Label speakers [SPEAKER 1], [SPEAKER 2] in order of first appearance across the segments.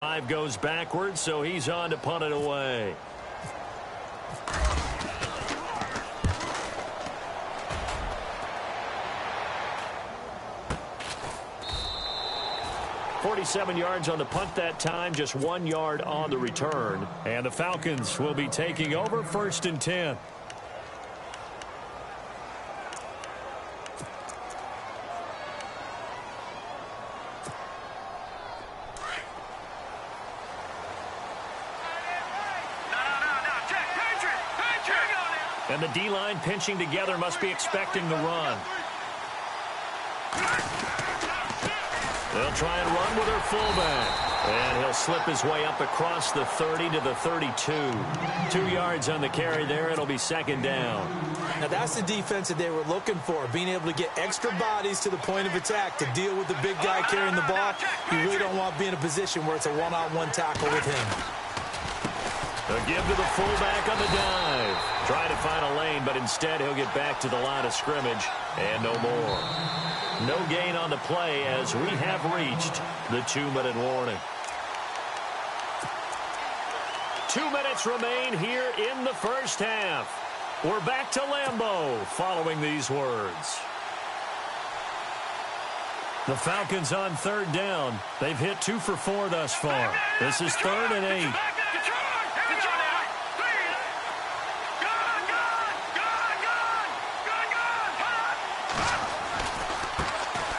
[SPEAKER 1] Five goes backwards, so he's on to punt it away. "47 yards on the punt that time, just 1 yard on the return. And the Falcons will be taking over 1st and 10. And the D-line pinching together must be expecting the run. They'll try and run with their fullback. And he'll slip his way up across the 30 to the 32. 2 yards on the carry there. It'll be 2nd down.
[SPEAKER 2] Now that's the defense that they were looking for, being able to get extra bodies to the point of attack to deal with the big guy carrying the ball. You really don't want to be in a position where it's a one-on-one tackle with him.
[SPEAKER 1] A give to the fullback on the dive. Try to find a lane, but instead he'll get back to the line of scrimmage and no more. No gain on the play as we have reached the 2-minute warning. 2 minutes remain here in the first half. We're back to Lambeau following these words. The Falcons on 3rd down. They've hit 2 for 4 thus far. This is 3rd and 8.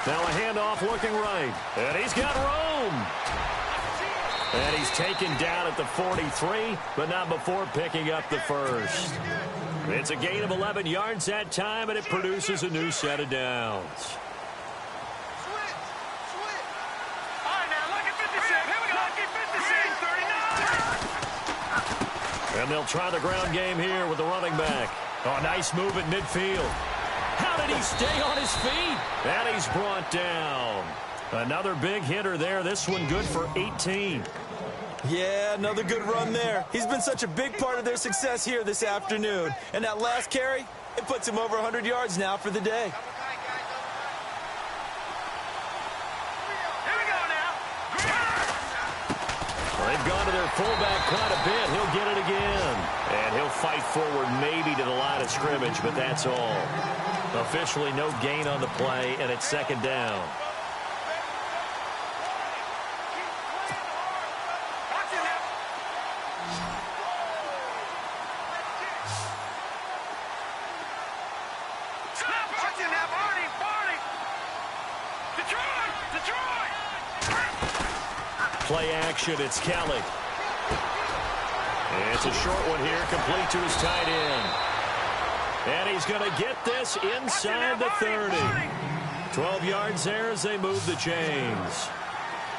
[SPEAKER 1] Now a handoff looking right. And he's got room. And he's taken down at the 43, but not before picking up the first. It's a gain of 11 yards that time, and it produces a new set of downs. And they'll try the ground game here with the running back. Oh, nice move at midfield. How did he stay on his feet? And he's brought down. Another big hitter there. This one good for 18.
[SPEAKER 2] Yeah, another good run there. He's been such a big part of their success here this afternoon. And that last carry, it puts him over 100 yards now for the day.
[SPEAKER 1] They've gone to their fullback quite a bit. He'll get it again. And he'll fight forward maybe to the line of scrimmage, but that's all. Officially no gain on the play, and it's 2nd down. Play action, it's Kelly. It's a short one here, complete to his tight end. And he's going to get this inside the 30. 12 yards there as they move the chains.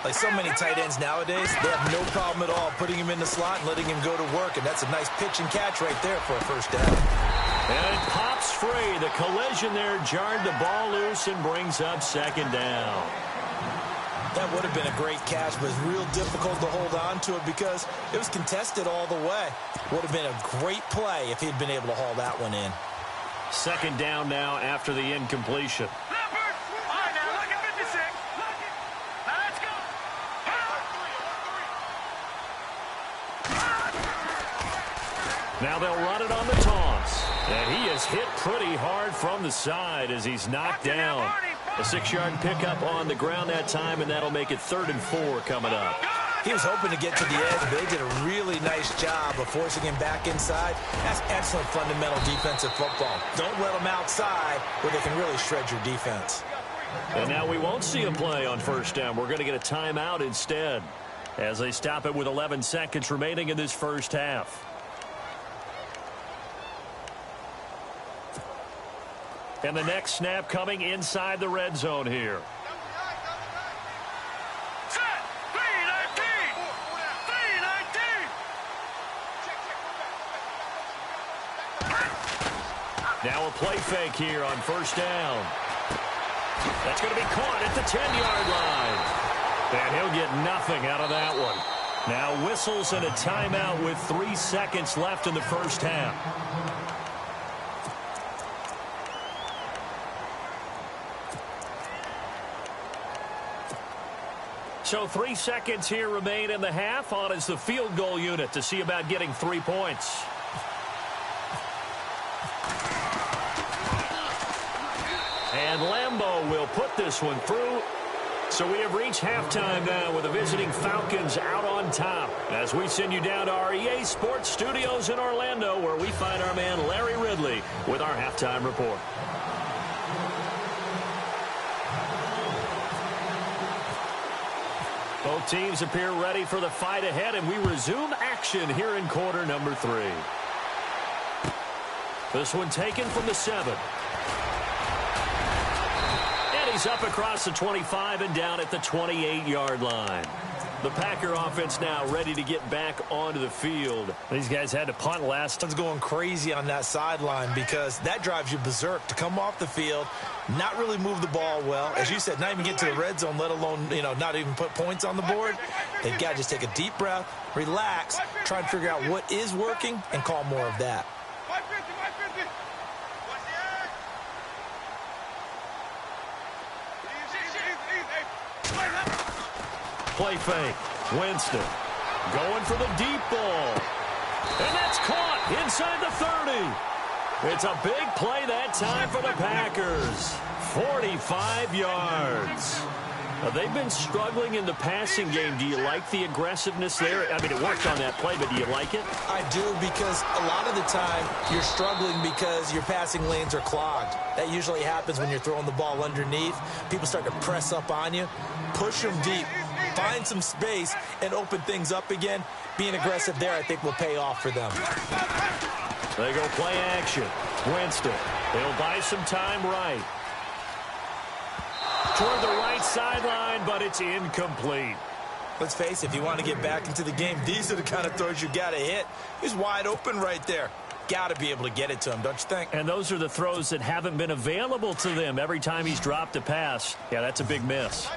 [SPEAKER 2] Like so many tight ends nowadays, they have no problem at all putting him in the slot and letting him go to work. And that's a nice pitch and catch right there for a first down.
[SPEAKER 1] And it pops free. The collision there jarred the ball loose and brings up 2nd down.
[SPEAKER 2] That would have been a great catch, but it's real difficult to hold on to it because it was contested all the way. Would have been a great play if he'd been able to haul that one in.
[SPEAKER 1] 2nd down now after the incompletion. Now they'll run it on the toss. And he is hit pretty hard from the side as he's knocked down. A 6-yard pickup on the ground that time, and that'll make it 3rd and 4 coming up.
[SPEAKER 2] He was hoping to get to the edge, but they did a really nice job of forcing him back inside. That's excellent fundamental defensive football. Don't let them outside where they can really shred your defense.
[SPEAKER 1] And now we won't see a play on 1st down. We're going to get a timeout instead as they stop it with 11 seconds remaining in this first half. And the next snap coming inside the red zone here. Now a play fake here on 1st down. That's going to be caught at the 10-yard line. And he'll get nothing out of that one. Now whistles and a timeout with 3 seconds left in the first half. So 3 seconds here remain in the half. On is the field goal unit to see about getting 3 points. And Lambeau will put this one through. So we have reached halftime now with the visiting Falcons out on top. As we send you down to our EA Sports Studios in Orlando, where we find our man Larry Ridley with our halftime report. Both teams appear ready for the fight ahead, and we resume action here in quarter number 3. This one taken from the 7. He's up across the 25 and down at the 28-yard line. The Packer offense now ready to get back onto the field. These guys had to punt last.
[SPEAKER 2] It's going crazy on that sideline because that drives you berserk to come off the field, not really move the ball well. As you said, not even get to the red zone, let alone, not even put points on the board. They've got to just take a deep breath, relax, try and figure out what is working and call more of that.
[SPEAKER 1] Play fake. Winston going for the deep ball. And that's caught inside the 30. It's a big play that time for the Packers. 45 yards. They've been struggling in the passing game. Do you like the aggressiveness there? I mean, it worked on that play, but do you like it?
[SPEAKER 2] I do, because a lot of the time you're struggling because your passing lanes are clogged. That usually happens when you're throwing the ball underneath. People start to press up on you. Push them deep. Find some space and open things up again. Being aggressive there, I think, will pay off for them.
[SPEAKER 1] They go play action. Winston. They'll buy some time right. Toward the right sideline, but it's incomplete.
[SPEAKER 2] Let's face it, if you want to get back into the game, these are the kind of throws you got to hit. He's wide open right there. Got to be able to get it to him, don't you think?
[SPEAKER 1] And those are the throws that haven't been available to them every time he's dropped a pass. Yeah, that's a big miss.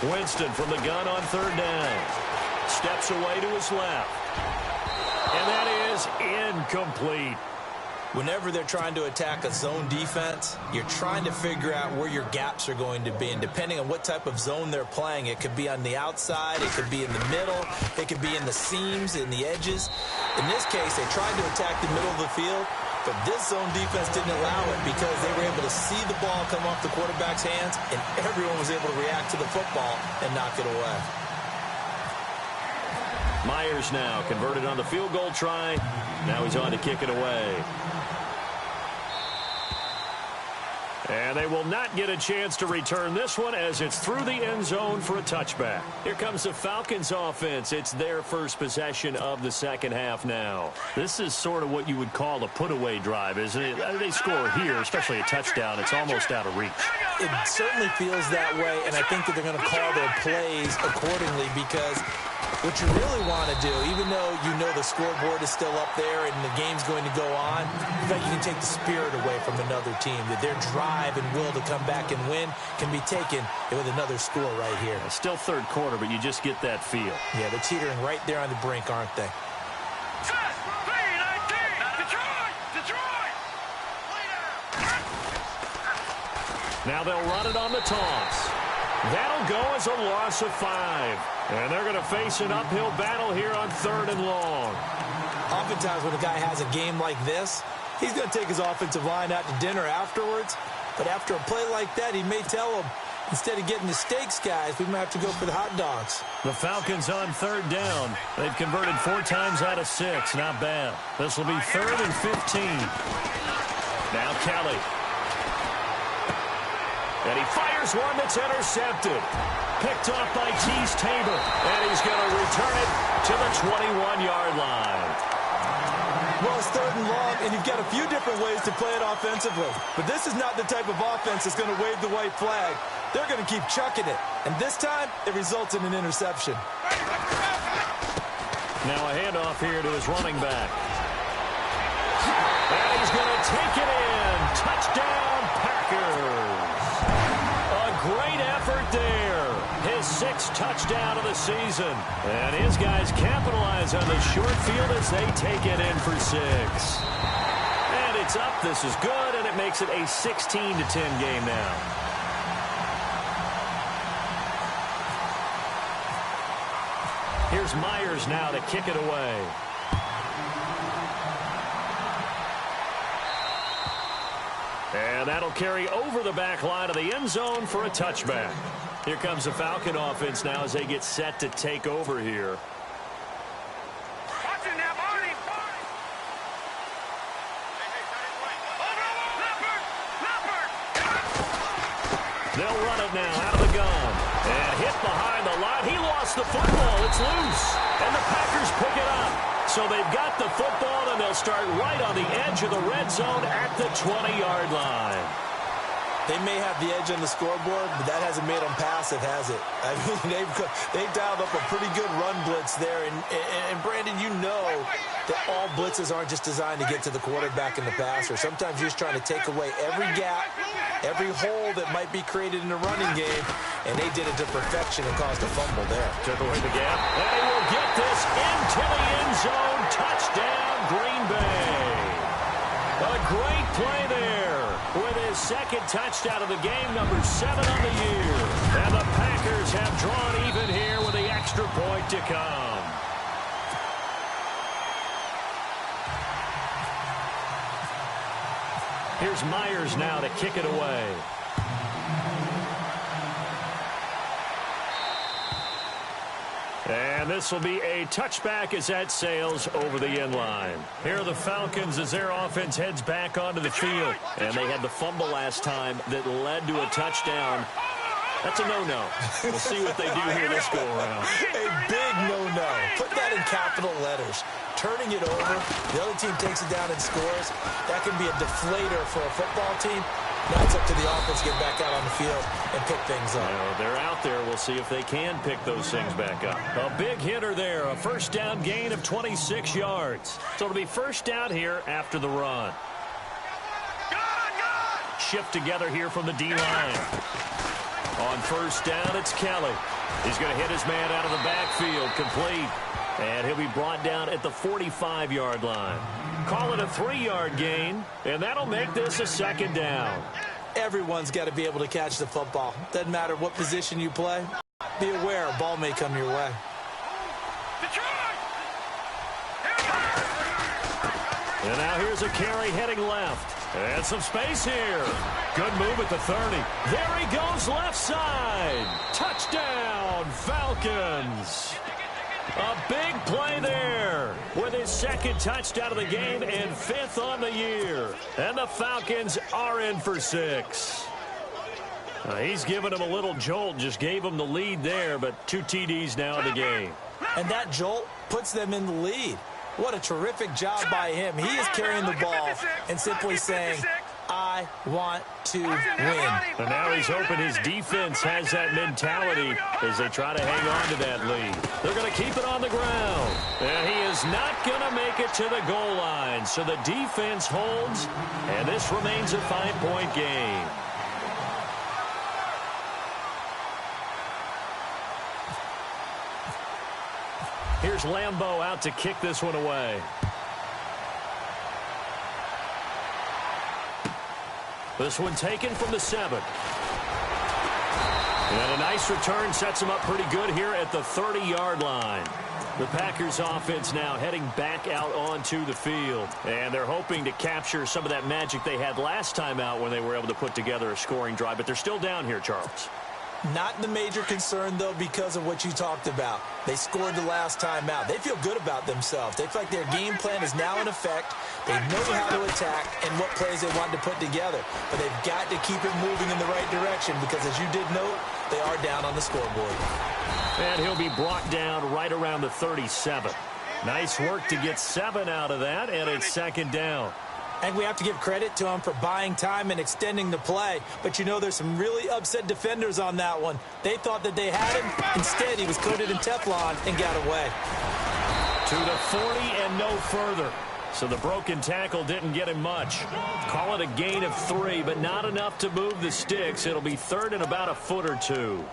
[SPEAKER 1] Winston from the gun on 3rd down. Steps away to his left. And that is incomplete.
[SPEAKER 2] Whenever they're trying to attack a zone defense, you're trying to figure out where your gaps are going to be. And depending on what type of zone they're playing, it could be on the outside, it could be in the middle, it could be in the seams, in the edges. In this case, they tried to attack the middle of the field, but this zone defense didn't allow it because they were able to see the ball come off the quarterback's hands, and everyone was able to react to the football and knock it away.
[SPEAKER 1] Myers now converted on the field goal try. Now he's on to kick it away. And they will not get a chance to return this one as it's through the end zone for a touchback. Here comes the Falcons offense. It's their first possession of the second half now. This is sort of what you would call a put-away drive, isn't it? They score here, especially a touchdown. It's almost out of reach.
[SPEAKER 2] It certainly feels that way, and I think that they're going to call their plays accordingly because what you really want to do, even though you know the scoreboard is still up there and the game's going to go on, in fact, you can take the spirit away from another team. That their drive and will to come back and win can be taken with another score right here.
[SPEAKER 1] Still third quarter, but you just get that feel.
[SPEAKER 2] Yeah, they're teetering right there on the brink, aren't they?
[SPEAKER 1] Now they'll run it on the toss. That'll go as a loss of 5. And they're going to face an uphill battle here on 3rd and long.
[SPEAKER 2] Oftentimes when a guy has a game like this, he's going to take his offensive line out to dinner afterwards. But after a play like that, he may tell them, instead of getting the steaks, guys, we might have to go for the hot dogs.
[SPEAKER 1] The Falcons on 3rd down. They've converted 4 times out of 6. Not bad. This will be 3rd and 15. Now Kelly. And he fires one that's intercepted. Picked off by Tease Tabor. And he's going to return it to the 21-yard line.
[SPEAKER 2] Well, it's 3rd and long, and you've got a few different ways to play it offensively. But this is not the type of offense that's going to wave the white flag. They're going to keep chucking it. And this time, it results in an interception.
[SPEAKER 1] Now a handoff here to his running back. And he's going to take it in. Touchdown, Packers. Great effort there. His 6th touchdown of the season. And his guys capitalize on the short field as they take it in for 6. It's up. This is good, and it makes it a 16-10 game now. Here's Myers now to kick it away. And that'll carry over the back line of the end zone for a touchback. Here comes the Falcon offense now as they get set to take over here. They'll run it now out of the gun. And hit behind the line. He lost the football. It's loose. And the Packers pick it up. So they've got the football, and they'll start right on the edge of the red zone at the 20-yard line.
[SPEAKER 2] They may have the edge on the scoreboard, but that hasn't made them passive, has it? I mean, they've dialed up a pretty good run blitz there. And Brandon, you know that all blitzes aren't just designed to get to the quarterback and the passer. Sometimes you're just trying to take away every gap, every hole that might be created in the running game, and they did it to perfection and caused a fumble there.
[SPEAKER 1] Took away the gap, and he will get this into the end zone. Touchdown, Green Bay. A great play there with his second touchdown of the game, number 7 on the year. And the Packers have drawn even here with the extra point to come. Here's Myers now to kick it away. And this will be a touchback as that sails over the end line. Here are the Falcons as their offense heads back onto the field. And they had the fumble last time that led to a touchdown. That's a no-no. We'll see what they do here this go-around.
[SPEAKER 2] A big no-no. Put that in capital letters. Turning it over, the other team takes it down and scores. That can be a deflator for a football team. Now it's up to the offense to get back out on the field and pick things up.
[SPEAKER 1] Well, they're out there. We'll see if they can pick those things back up. A big hitter there. A first down gain of 26 yards. So it'll be first down here after the run. Shift together here from the D-line. On first down, it's Kelly. He's going to hit his man out of the backfield. Complete. And he'll be brought down at the 45-yard line. Call it a 3-yard gain, and that'll make this a second down.
[SPEAKER 2] Everyone's got to be able to catch the football. Doesn't matter what position you play. Be aware a ball may come your way.
[SPEAKER 1] And now here's a carry heading left. And some space here. Good move at the 30. There he goes left side. Touchdown, Falcons. A big play there with his second touchdown of the game and 5th on the year. And the Falcons are in for 6. He's given him a little jolt, just gave him the lead there, but 2 TDs now in the game.
[SPEAKER 2] And that jolt puts them in the lead. What a terrific job by him. He is carrying the ball and simply saying, I want to win.
[SPEAKER 1] And now he's hoping his defense has that mentality as they try to hang on to that lead. They're going to keep it on the ground. And he is not going to make it to the goal line. So the defense holds, and this remains a 5-point game. Here's Lambeau out to kick this one away. This one taken from the 7. And a nice return sets him up pretty good here at the 30-yard line. The Packers offense now heading back out onto the field. And they're hoping to capture some of that magic they had last time out when they were able to put together a scoring drive. But they're still down here, Charles.
[SPEAKER 2] Not the major concern, though, because of what you talked about. They scored the last time out. They feel good about themselves. They feel like their game plan is now in effect. They know how to attack and what plays they want to put together. But they've got to keep it moving in the right direction because, as you did note, they are down on the scoreboard.
[SPEAKER 1] And he'll be brought down right around the 37. Nice work to get 7 out of that, and it's second down.
[SPEAKER 2] I think we have to give credit to him for buying time and extending the play. But, you know, there's some really upset defenders on that one. They thought that they had him. Instead, he was coated in Teflon and got away.
[SPEAKER 1] To the 40 and no further. So the broken tackle didn't get him much. Call it a gain of 3, but not enough to move the sticks. It'll be third and about a foot or 2.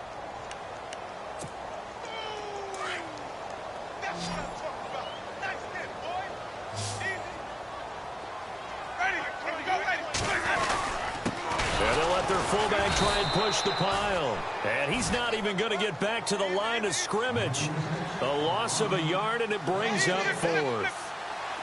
[SPEAKER 1] And they'll let their fullback try and push the pile. And he's not even going to get back to the line of scrimmage. A loss of a yard, and it brings up fourth.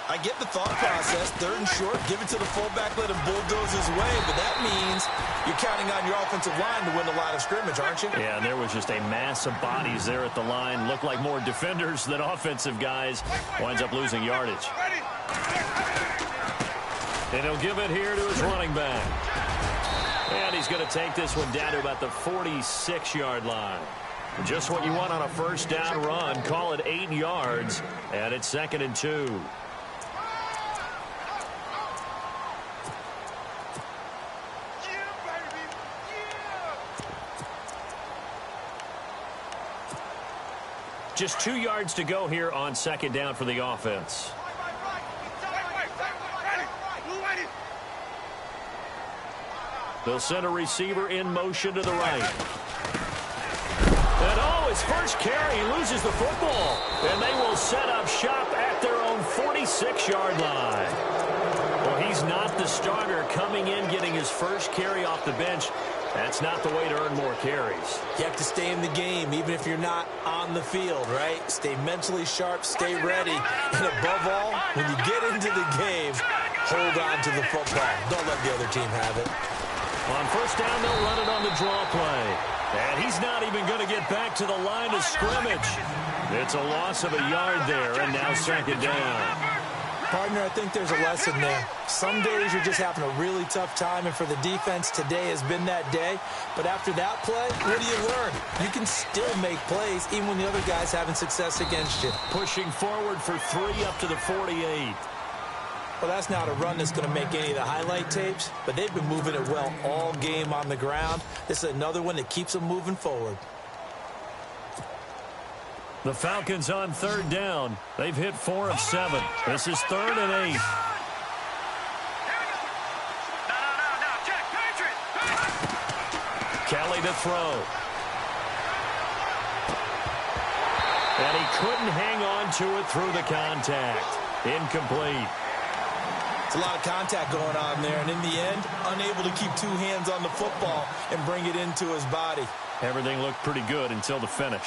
[SPEAKER 2] I get the thought process. Third and short, give it to the fullback, let him bulldoze his way. But that means you're counting on your offensive line to win the line of scrimmage, aren't you?
[SPEAKER 1] Yeah, there was just a mass of bodies there at the line. Looked like more defenders than offensive guys. Winds up losing yardage. And he'll give it here to his running back. And he's going to take this one down to about the 46-yard line. Just what you want on a first down run. Call it 8 yards, and it's 2nd and 2. Just 2 yards to go here on 2nd down for the offense. They'll send a receiver in motion to the right. And oh, his first carry, he loses the football. And they will set up shop at their own 46-yard line. Well, he's not the starter coming in, getting his first carry off the bench. That's not the way to earn more carries.
[SPEAKER 2] You have to stay in the game, even if you're not on the field, right? Stay mentally sharp, stay ready. And above all, when you get into the game, hold on to the football. Don't let the other team have it.
[SPEAKER 1] On first down, they'll run it on the draw play. And he's not even going to get back to the line of scrimmage. It's a loss of a yard there, and now 2nd down.
[SPEAKER 2] Partner, I think there's a lesson there. Some days you're just having a really tough time, and for the defense, today has been that day. But after that play, what do you learn? You can still make plays even when the other guy's having success against you.
[SPEAKER 1] Pushing forward for 3 up to the 48.
[SPEAKER 2] Well, that's not a run that's going to make any of the highlight tapes, but they've been moving it well all game on the ground. This is another one that keeps them moving forward.
[SPEAKER 1] The Falcons on 3rd down. They've hit 4 of 7. This is 3rd and 8. Kelly to throw. And he couldn't hang on to it through the contact. Incomplete.
[SPEAKER 2] It's a lot of contact going on there, and in the end, unable to keep 2 hands on the football and bring it into his body.
[SPEAKER 1] Everything looked pretty good until the finish.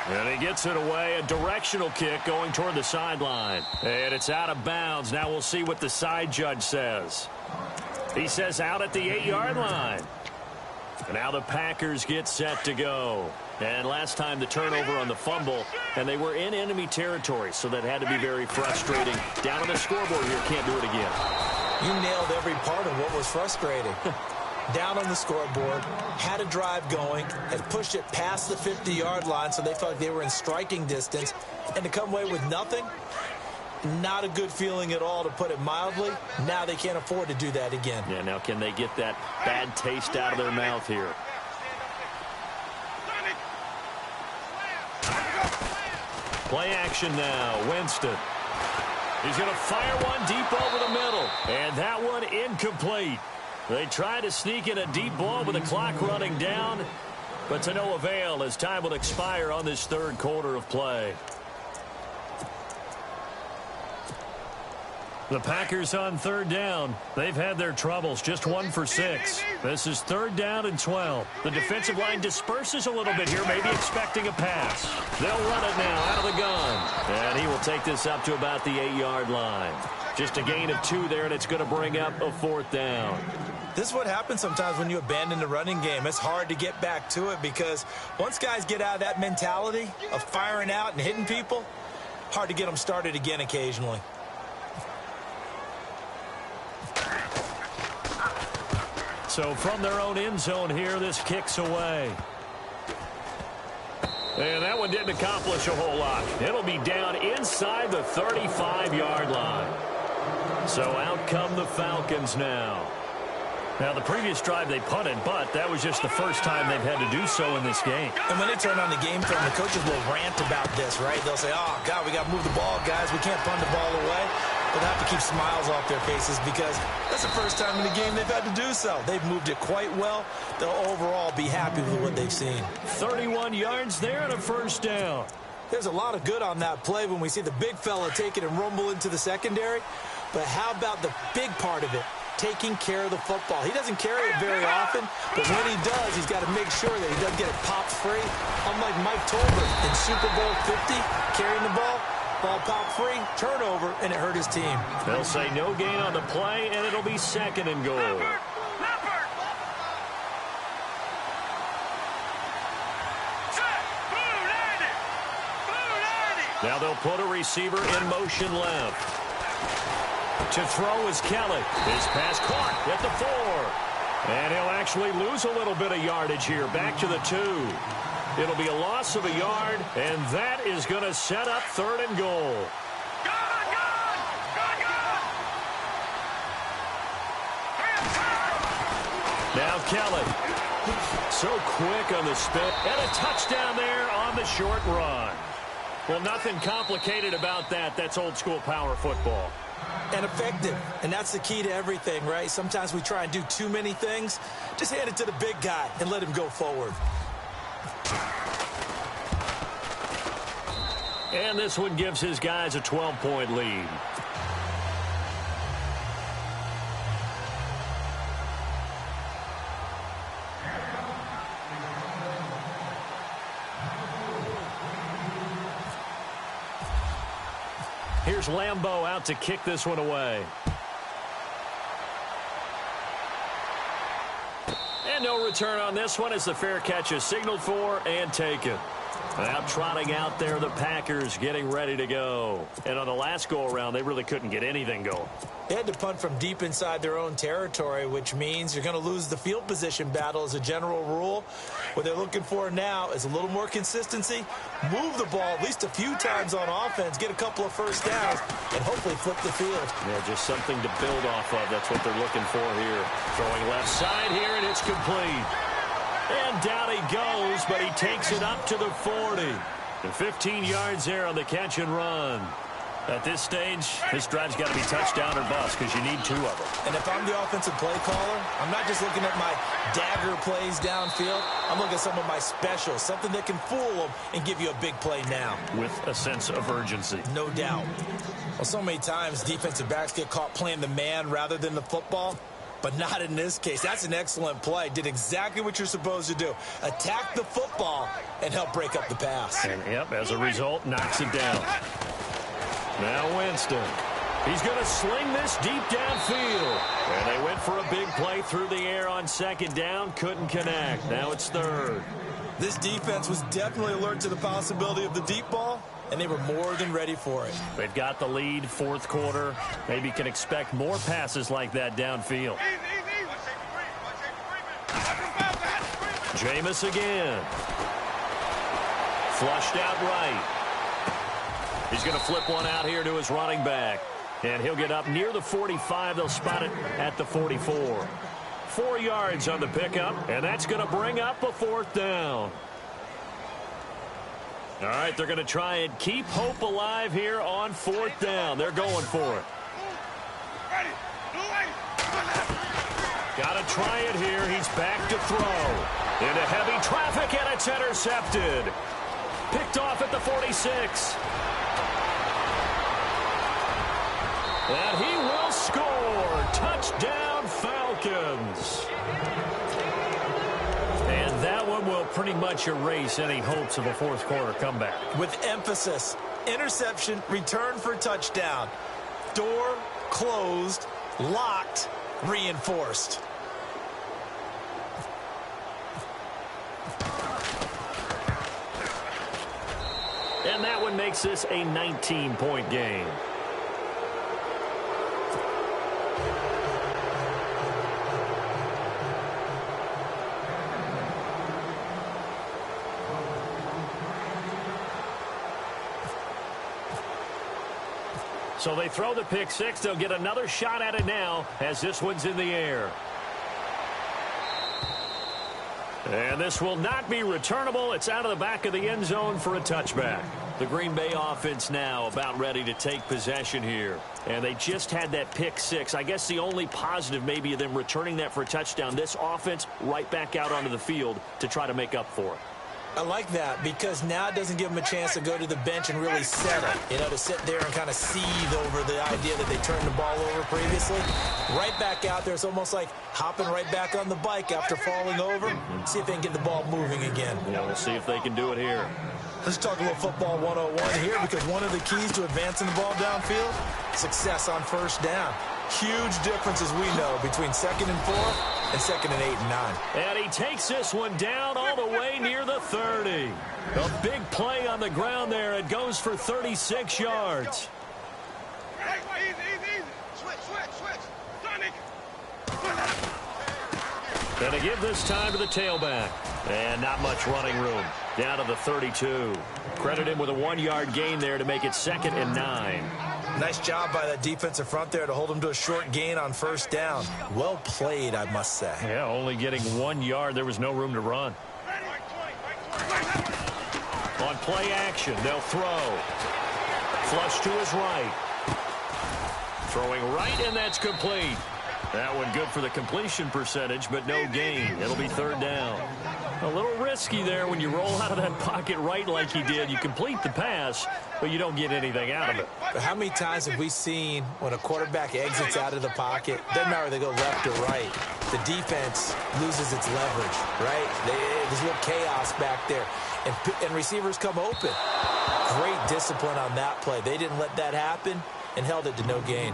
[SPEAKER 1] And he gets it away, a directional kick going toward the sideline. And it's out of bounds. Now we'll see what the side judge says. He says out at the 8-yard line. And now the Packers get set to go. And last time the turnover on the fumble, and they were in enemy territory, so that had to be very frustrating. Down on the scoreboard here, can't do it again.
[SPEAKER 2] You nailed every part of what was frustrating. Down on the scoreboard, had a drive going, had pushed it past the 50-yard line, so they felt like they were in striking distance, and to come away with nothing, not a good feeling at all, to put it mildly. Now they can't afford to do that again.
[SPEAKER 1] Yeah, now can they get that bad taste out of their mouth here? Play action now. Winston. He's going to fire one deep over the middle. And that one incomplete. They try to sneak in a deep ball with the clock running down, but to no avail as time will expire on this 3rd quarter of play. The Packers on 3rd down. They've had their troubles, just 1 for 6. This is 3rd down and 12. The defensive line disperses a little bit here, maybe expecting a pass. They'll run it now out of the gun. And he will take this up to about the 8-yard line. Just a gain of 2 there, and it's going to bring up a 4th down.
[SPEAKER 2] This is what happens sometimes when you abandon the running game. It's hard to get back to it because once guys get out of that mentality of firing out and hitting people, hard to get them started again occasionally.
[SPEAKER 1] So from their own end zone here, this kicks away. And that one didn't accomplish a whole lot. It'll be down inside the 35-yard line. So out come the Falcons now. Now, the previous drive they punted, but that was just the first time they've had to do so in this game.
[SPEAKER 2] And when they turn on the game film, the coaches will rant about this, right? They'll say, oh, God, we got to move the ball, guys. We can't punt the ball away. But they have to keep smiles off their faces because that's the first time in the game they've had to do so. They've moved it quite well. They'll overall be happy with what they've seen.
[SPEAKER 1] 31 yards there and a first down.
[SPEAKER 2] There's a lot of good on that play when we see the big fella take it and rumble into the secondary. But how about the big part of it? Taking care of the football. He doesn't carry it very often, but when he does, he's got to make sure that he doesn't get it popped free. Unlike Mike Tolbert in Super Bowl 50, carrying the ball popped free, turnover, and it hurt his team.
[SPEAKER 1] They'll say no gain on the play, and it'll be 2nd and goal. Now they'll put a receiver in motion left. To throw is Kelly. His pass caught at the 4. And he'll actually lose a little bit of yardage here. Back to the 2. It'll be a loss of a yard, and that is going to set up 3rd and goal. Now Kelly. So quick on the spin. And a touchdown there on the short run. Well, nothing complicated about that. That's old-school power football.
[SPEAKER 2] And effective. And that's the key to everything, right? Sometimes we try and do too many things. Just hand it to the big guy and let him go forward.
[SPEAKER 1] And this one gives his guys a 12-point lead. Here's Lambeau out to kick this one away. And no return on this one as the fair catch is signaled for and taken. Now trotting out there, the Packers getting ready to go. And on the last go-around, they really couldn't get anything going.
[SPEAKER 2] They had to punt from deep inside their own territory, which means you're going to lose the field position battle as a general rule. What they're looking for now is a little more consistency, move the ball at least a few times on offense, get a couple of first downs, and hopefully flip the field.
[SPEAKER 1] Yeah, just something to build off of. That's what they're looking for here. Throwing left side here, and it's complete. And down he goes, but he takes it up to the 40. And 15 yards there on the catch and run. At this stage, this drive's got to be touchdown or bust because you need 2 of them.
[SPEAKER 2] And if I'm the offensive play caller, I'm not just looking at my dagger plays downfield. I'm looking at some of my specials, something that can fool them and give you a big play now.
[SPEAKER 1] With a sense of urgency.
[SPEAKER 2] No doubt. Well, so many times defensive backs get caught playing the man rather than the football. But not in this case. That's an excellent play. Did exactly what you're supposed to do. Attack the football and help break up the pass.
[SPEAKER 1] And, yep, as a result, knocks it down. Now Winston. He's going to sling this deep downfield. And they went for a big play through the air on 2nd down. Couldn't connect. Now it's 3rd.
[SPEAKER 2] This defense was definitely alert to the possibility of the deep ball, and they were more than ready for it.
[SPEAKER 1] They've got the lead, 4th quarter. Maybe can expect more passes like that downfield. Jameis again. Flushed out right. He's going to flip one out here to his running back. And he'll get up near the 45. They'll spot it at the 44. 4 yards on the pickup, and that's going to bring up a 4th down. All right, they're going to try and keep hope alive here on 4th down. They're going for it. Got to try it here. He's back to throw. Into heavy traffic, and it's intercepted. Picked off at the 46. And he will score. Touchdown, Falcons. And that one will pretty much erase any hopes of a 4th quarter comeback.
[SPEAKER 2] With emphasis, interception, return for touchdown. Door closed, locked, reinforced.
[SPEAKER 1] And that one makes this a 19-point game. So they throw the pick 6. They'll get another shot at it now as this one's in the air. And this will not be returnable. It's out of the back of the end zone for a touchback. The Green Bay offense now about ready to take possession here. And they just had that pick 6. I guess the only positive maybe of them returning that for a touchdown. This offense right back out onto the field to try to make up for it.
[SPEAKER 2] I like that because now it doesn't give them a chance to go to the bench and really settle. You know, to sit there and kind of seethe over the idea that they turned the ball over previously. Right back out there. It's almost like hopping right back on the bike after falling over. See if they can get the ball moving again.
[SPEAKER 1] Yeah, we'll see if they can do it here.
[SPEAKER 2] Let's talk a little football 101 here because one of the keys to advancing the ball downfield, success on first down. Huge differences we know between 2nd and 4 and 2nd and 8 and 9.
[SPEAKER 1] And he takes this one down all the way near the 30. A big play on the ground there. It goes for 36 yards.
[SPEAKER 3] Easy. Switch.
[SPEAKER 1] And to give this time to the tailback. And not much running room. Down to the 32. Credit him with a 1-yard gain there to make it 2nd and 9.
[SPEAKER 2] Nice job by that defensive front there to hold him to a short gain on first down. Well played, I must say.
[SPEAKER 1] Yeah, only getting 1 yard. There was no room to run. On play action, they'll throw. Flush to his right. Throwing right, and that's complete. That one good for the completion percentage, but no gain. It'll be 3rd down. A little risky there when you roll out of that pocket right like he did. You complete the pass, but you don't get anything out of it.
[SPEAKER 2] But how many times have we seen when a quarterback exits out of the pocket, doesn't matter whether they go left or right, the defense loses its leverage, right? There's a little chaos back there, and receivers come open. Great discipline on that play. They didn't let that happen and held it to no gain.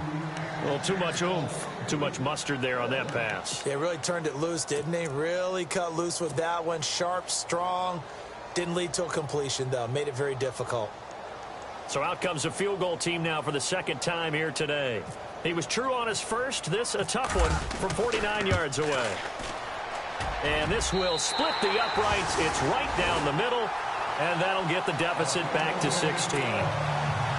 [SPEAKER 1] Well, too much oomph, too much mustard there on that pass.
[SPEAKER 2] They really turned it loose, didn't they? Really cut loose with that one. Sharp, strong. Didn't lead to a completion, though. Made it very difficult.
[SPEAKER 1] So out comes a field goal team now for the 2nd time here today. He was true on his first. This a tough one from 49 yards away. And this will split the uprights. It's right down the middle, and that'll get the deficit back to 16.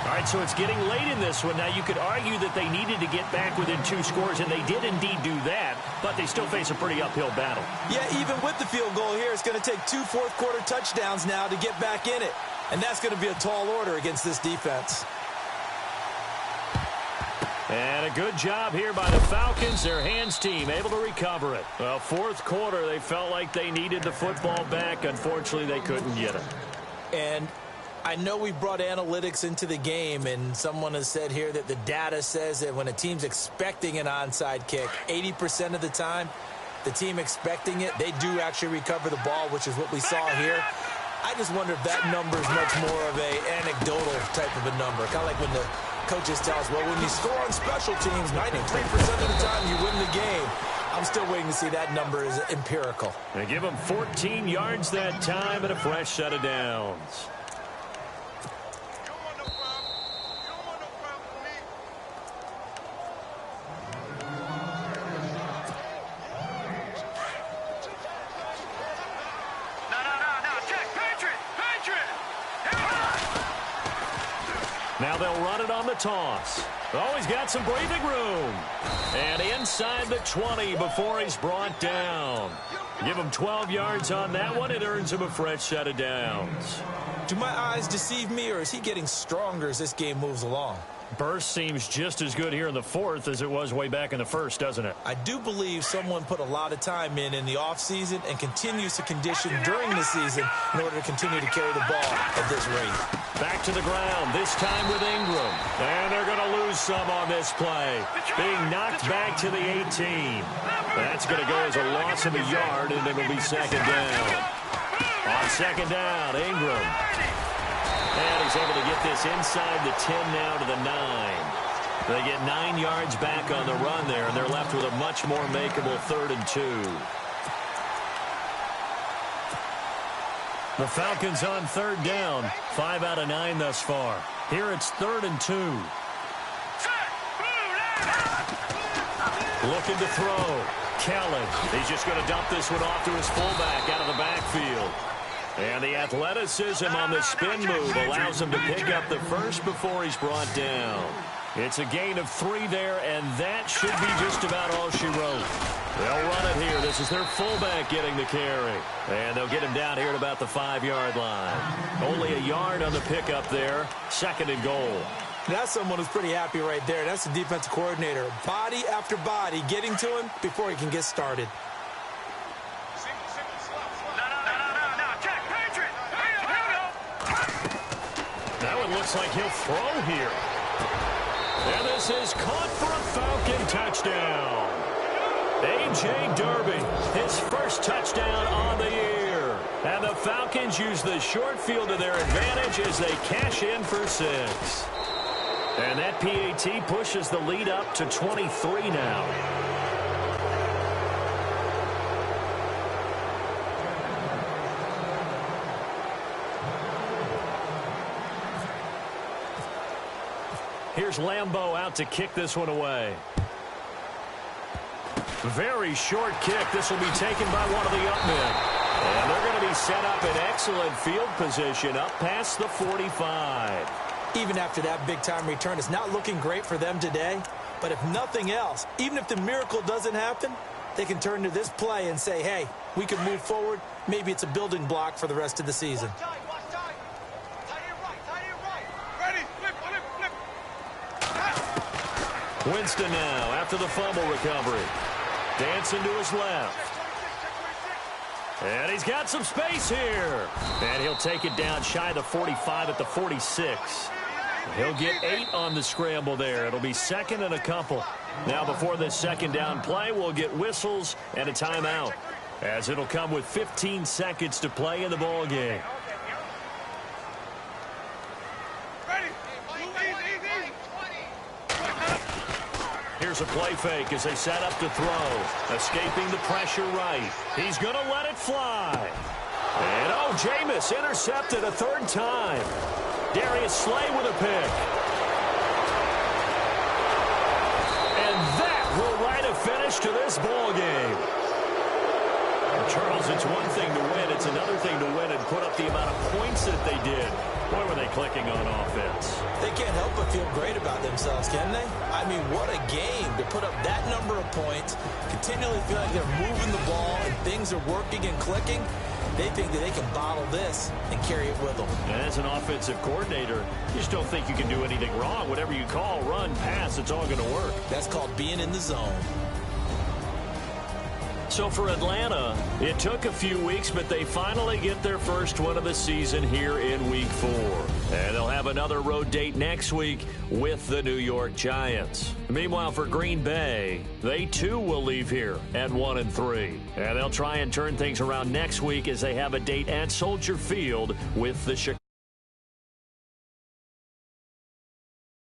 [SPEAKER 1] All right, so it's getting late in this one. Now, you could argue that they needed to get back within 2 scores, and they did indeed do that, but they still face a pretty uphill battle.
[SPEAKER 2] Yeah, even with the field goal here, it's going to take 2 fourth-quarter touchdowns now to get back in it, and that's going to be a tall order against this defense.
[SPEAKER 1] And a good job here by the Falcons, their hands team, able to recover it. Well, 4th quarter, they felt like they needed the football back. Unfortunately, they couldn't get it.
[SPEAKER 2] And I know we brought analytics into the game, and someone has said here that the data says that when a team's expecting an onside kick, 80% of the time, the team expecting it, they do actually recover the ball, which is what we saw here. I just wonder if that number is much more of an anecdotal type of a number, kind of like when the coaches tell us, well, when you score on special teams, 93% of the time you win the game. I'm still waiting to see that number is empirical.
[SPEAKER 1] They give them 14 yards that time and a fresh set of downs. Now they'll run it on the toss. Oh, he's got some breathing room. And inside the 20 before he's brought down. Give him 12 yards on that one. It earns him a fresh set of downs.
[SPEAKER 2] Do my eyes deceive me, or is he getting stronger as this game moves along?
[SPEAKER 1] Burst seems just as good here in the 4th as it was way back in the 1st, doesn't it?
[SPEAKER 2] I do believe someone put a lot of time in the offseason and continues to condition during the season in order to continue to carry the ball at this rate.
[SPEAKER 1] Back to the ground, this time with Ingram. And they're going to lose some on this play. Being knocked back to the 18. That's going to go as a loss of a yard, and it'll be 2nd down. On 2nd down, Ingram. And he's able to get this inside the 10 now to the 9. They get 9 yards back on the run there, and they're left with a much more makeable 3rd and 2. The Falcons on 3rd down. 5 out of 9 thus far. Here it's 3rd and 2. Looking to throw. Kelly. He's just going to dump this one off to his fullback out of the backfield. And the athleticism on the spin move allows him to pick up the first before he's brought down. It's a gain of 3 there, and that should be just about all she wrote. They'll run it here. This is their fullback getting the carry. And they'll get him down here at about the 5-yard line. Only a yard on the pickup there. 2nd and goal.
[SPEAKER 2] That's someone who's pretty happy right there. That's the defensive coordinator. Body after body getting to him before he can get started.
[SPEAKER 3] No, check, Patriot!
[SPEAKER 1] Now it looks like he'll throw here. And this is caught for a Falcon touchdown. A.J. Derby, his first touchdown on the year. And the Falcons use the short field to their advantage as they cash in for 6. And that PAT pushes the lead up to 23 now. Here's Lambeau out to kick this one away. Very short kick. This will be taken by one of the up men. And they're going to be set up in excellent field position up past the 45.
[SPEAKER 2] Even after that big-time return, it's not looking great for them today. But if nothing else, even if the miracle doesn't happen, they can turn to this play and say, hey, we can move forward. Maybe it's a building block for the rest of the season.
[SPEAKER 1] Winston now after the fumble recovery. Dancing to his left. And he's got some space here. And he'll take it down shy of the 45 at the 46. He'll get 8 on the scramble there. It'll be second and a couple. Now before this second down play, we'll get whistles and a timeout, as it'll come with 15 seconds to play in the ball game. Here's a play fake as they set up to throw. Escaping the pressure right. He's going to let it fly. And oh, Jameis intercepted a third time. Darius Slay with a pick. And that will write a finish to this ball game. Charles, it's one thing to win. It's another thing to win and put up the amount of points that they did. Boy, were they clicking on offense.
[SPEAKER 2] They can't help but feel great about themselves, can they? I mean, what a game to put up that number of points, continually feel like they're moving the ball and things are working and clicking. They think that they can bottle this and carry it with them.
[SPEAKER 1] And as an offensive coordinator, you just don't think you can do anything wrong. Whatever you call, run, pass, it's all going to work.
[SPEAKER 2] That's called being in the zone.
[SPEAKER 1] So for Atlanta, it took a few weeks, but they finally get their first win of the season here in Week 4. And they'll have another road date next week with the New York Giants. Meanwhile, for Green Bay, they too will leave here at 1-3. And they'll try and turn things around next week as they have a date at Soldier Field with the Chicago